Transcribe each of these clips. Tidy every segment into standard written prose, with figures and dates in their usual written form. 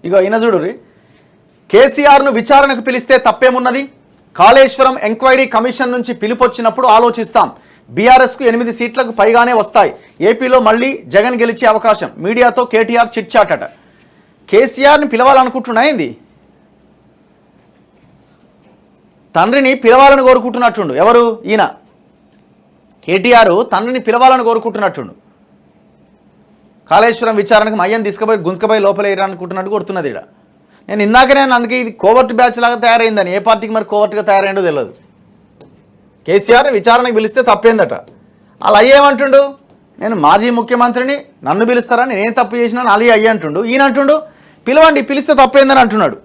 ఇగో ఈయన చూడుర్రి, కేసీఆర్ను విచారణకు పిలిస్తే తప్పేమున్నది, కాళేశ్వరం ఎంక్వైరీ కమిషన్ నుంచి పిలుపొచ్చినప్పుడు ఆలోచిస్తాం, బీఆర్ఎస్కు 8 సీట్లకు పైగానే వస్తాయి, ఏపీలో మళ్ళీ జగన్ గెలిచే అవకాశం, మీడియాతో కేటీఆర్ చిట్చాటట. కేసీఆర్ని పిలవాలనుకుంటున్నాయింది, తండ్రిని పిలవాలని కోరుకుంటున్నట్టుండు. ఎవరు ఈయన కేటీఆర్ తండ్రిని పిలవాలని కోరుకుంటున్నట్టుండు. కాళేశ్వరం విచారణకు మయ్యని తీసుకుపోయి గుంజుకపోయి లోపలేయాలనుకుంటున్నట్టు కొడుతున్నది ఇక్కడ. నేను ఇందాకనే అందుకే ఇది కోవర్ట్ బ్యాచ్ లాగా తయారైందని, ఏ పార్టీకి మరి కోవర్ట్గా తయారైందో తెలియదు. కేసీఆర్ విచారణకు పిలిస్తే తప్పేందట. అలా అయ్యేమంటుండు, నేను మాజీ ముఖ్యమంత్రిని, నన్ను పిలుస్తారా, నేనేం తప్పు చేసినా అలీ అయ్యి అంటుండు. ఈయన అంటుండు పిలవండి, పిలిస్తే తప్పేందని అంటున్నాడు.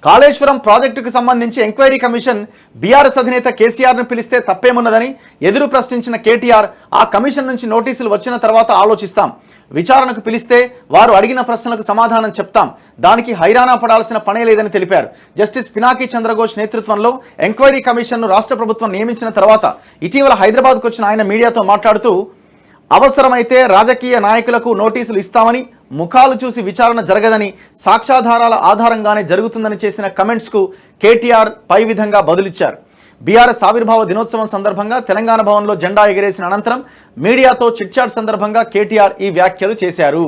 కాళేశ్వరం ప్రాజెక్టుకు సంబంధించి ఎంక్వైరీ కమిషన్ బీఆర్ఎస్ అధినేత కేసీఆర్ను పిలిస్తే తప్పేమున్నదని ఎదురు ప్రశ్నించిన కేటీఆర్, ఆ కమిషన్ నుంచి నోటీసులు వచ్చిన తర్వాత ఆలోచిస్తాం, విచారణకు పిలిస్తే వారు అడిగిన ప్రశ్నలకు సమాధానం చెప్తాం, దానికి హైరానా పడాల్సిన పనే లేదని తెలిపారు. జస్టిస్ పినాకి చంద్రఘోష్ నేతృత్వంలో ఎంక్వైరీ కమిషన్ను రాష్ట్ర ప్రభుత్వం నియమించిన తర్వాత ఇటీవల హైదరాబాద్కు వచ్చిన ఆయన మీడియాతో మాట్లాడుతూ, అవసరమైతే రాజకీయ నాయకులకు నోటీసులు ఇస్తామని, ముఖాలు చూసి విచారణ జరగదని, సాక్ష్యాధారాల ఆధారంగానే జరుగుతుందని చేసిన కమెంట్స్కు కేటీఆర్ పై విధంగా బదులిచ్చారు. బీఆర్ఎస్ ఆవిర్భావ దినోత్సవం సందర్భంగా తెలంగాణ భవన్లో జెండా ఎగిరేసిన అనంతరం మీడియాతో చిట్చాట్ సందర్భంగా కేటీఆర్ ఈ వ్యాఖ్యలు చేశారు.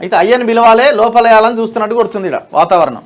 అయితే అయ్యని పిలవాలే లోపలేయాలని చూస్తున్నట్టు కొడుతుంది వాతావరణం.